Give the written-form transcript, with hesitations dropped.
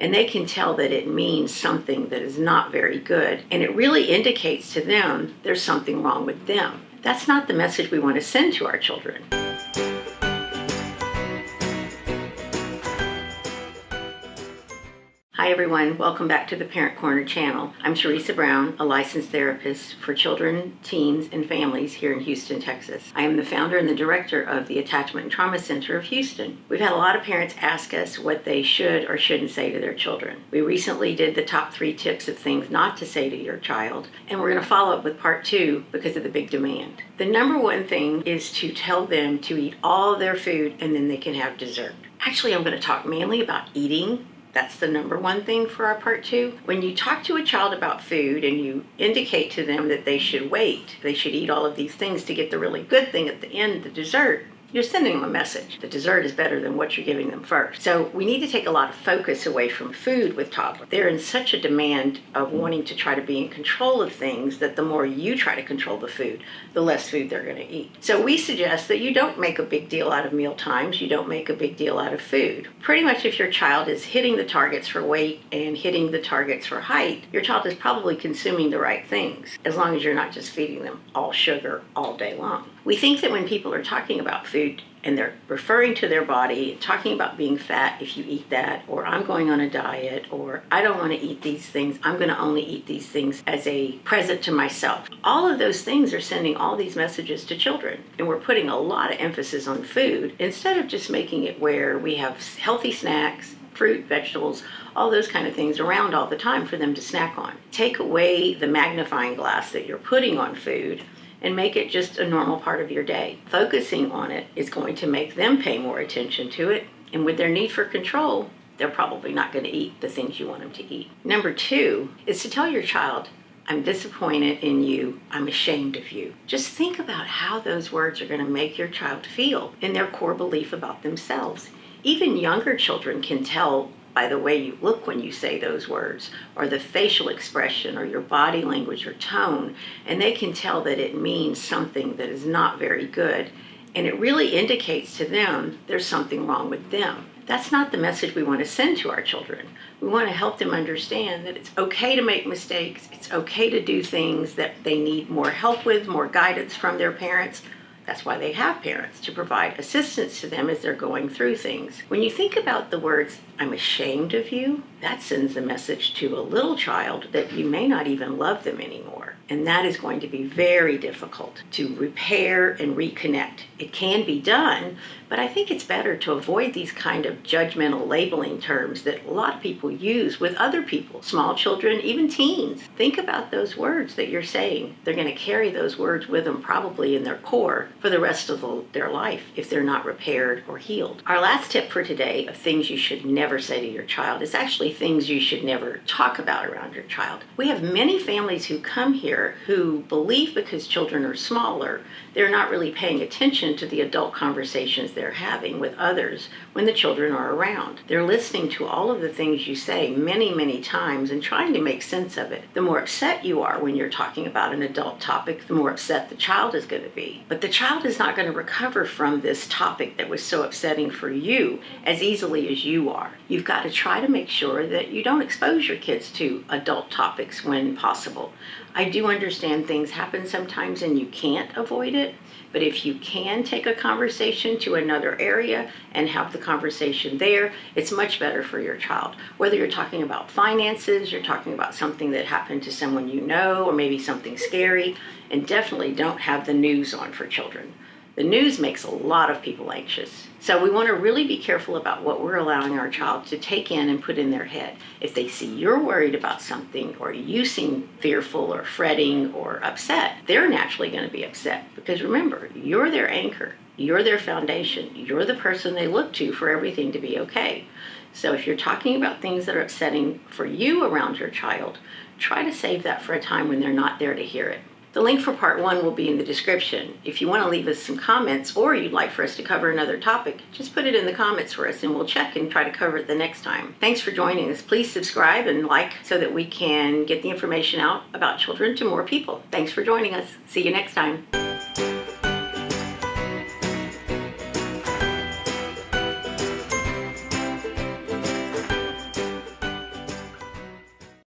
and they can tell that it means something that is not very good, and it really indicates to them there's something wrong with them. That's not the message we want to send to our children. Hi everyone, welcome back to the Parent Corner channel. I'm Teresa Brown, a licensed therapist for children, teens, and families here in Houston, Texas. I am the founder and the director of the Attachment and Trauma Center of Houston. We've had a lot of parents ask us what they should or shouldn't say to their children. We recently did the top 3 tips of things not to say to your child, and we're going to follow up with part 2 because of the big demand. The number one thing is to tell them to eat all their food and then they can have dessert. Actually, I'm going to talk mainly about eating. That's the number one thing for our part 2. When you talk to a child about food and you indicate to them that they should wait, they should eat all of these things to get the really good thing at the end, the dessert, you're sending them a message. The dessert is better than what you're giving them first. So we need to take a lot of focus away from food with toddlers. They're in such a demand of wanting to try to be in control of things that the more you try to control the food, the less food they're going to eat. So we suggest that you don't make a big deal out of meal times. You don't make a big deal out of food. Pretty much if your child is hitting the targets for weight and hitting the targets for height, your child is probably consuming the right things, as long as you're not just feeding them all sugar all day long. We think that when people are talking about food and they're referring to their body, talking about being fat if you eat that, or I'm going on a diet, or I don't want to eat these things, I'm going to only eat these things as a present to myself. All of those things are sending all these messages to children, and we're putting a lot of emphasis on food instead of just making it where we have healthy snacks, fruit, vegetables, all those kind of things around all the time for them to snack on. Take away the magnifying glass that you're putting on food and make it just a normal part of your day. Focusing on it is going to make them pay more attention to it, and with their need for control, they're probably not going to eat the things you want them to eat. Number 2 is to tell your child, I'm disappointed in you, I'm ashamed of you. Just think about how those words are going to make your child feel in their core belief about themselves. Even younger children can tell by the way you look when you say those words, or the facial expression, or your body language or tone, and they can tell that it means something that is not very good, and it really indicates to them there's something wrong with them. That's not the message we want to send to our children. We want to help them understand that it's okay to make mistakes, it's okay to do things that they need more help with, more guidance from their parents. That's why they have parents, to provide assistance to them as they're going through things. When you think about the words, I'm ashamed of you, that sends a message to a little child that you may not even love them anymore. And that is going to be very difficult to repair and reconnect. It can be done, but I think it's better to avoid these kind of judgmental labeling terms that a lot of people use with other people, small children, even teens. Think about those words that you're saying. They're going to carry those words with them probably in their core for the rest of their life if they're not repaired or healed. Our last tip for today of things you should never say to your child is actually things you should never talk about around your child. We have many families who come here who believe because children are smaller, they're not really paying attention to the adult conversations they're having with others when the children are around. They're listening to all of the things you say many, many times and trying to make sense of it. The more upset you are when you're talking about an adult topic, the more upset the child is going to be. But the child is not going to recover from this topic that was so upsetting for you as easily as you are. You've got to try to make sure that you don't expose your kids to adult topics when possible. I do understand things happen sometimes and you can't avoid it, but if you can take a conversation to another area and have the conversation there, it's much better for your child. Whether you're talking about finances, you're talking about something that happened to someone you know, or maybe something scary, and definitely don't have the news on for children. The news makes a lot of people anxious. So we want to really be careful about what we're allowing our child to take in and put in their head. If they see you're worried about something, or you seem fearful or fretting or upset, they're naturally going to be upset. Because remember, you're their anchor. You're their foundation. You're the person they look to for everything to be okay. So if you're talking about things that are upsetting for you around your child, try to save that for a time when they're not there to hear it. The link for part 1 will be in the description. If you want to leave us some comments or you'd like for us to cover another topic, just put it in the comments for us and we'll check and try to cover it the next time. Thanks for joining us. Please subscribe and like so that we can get the information out about children to more people. Thanks for joining us. See you next time.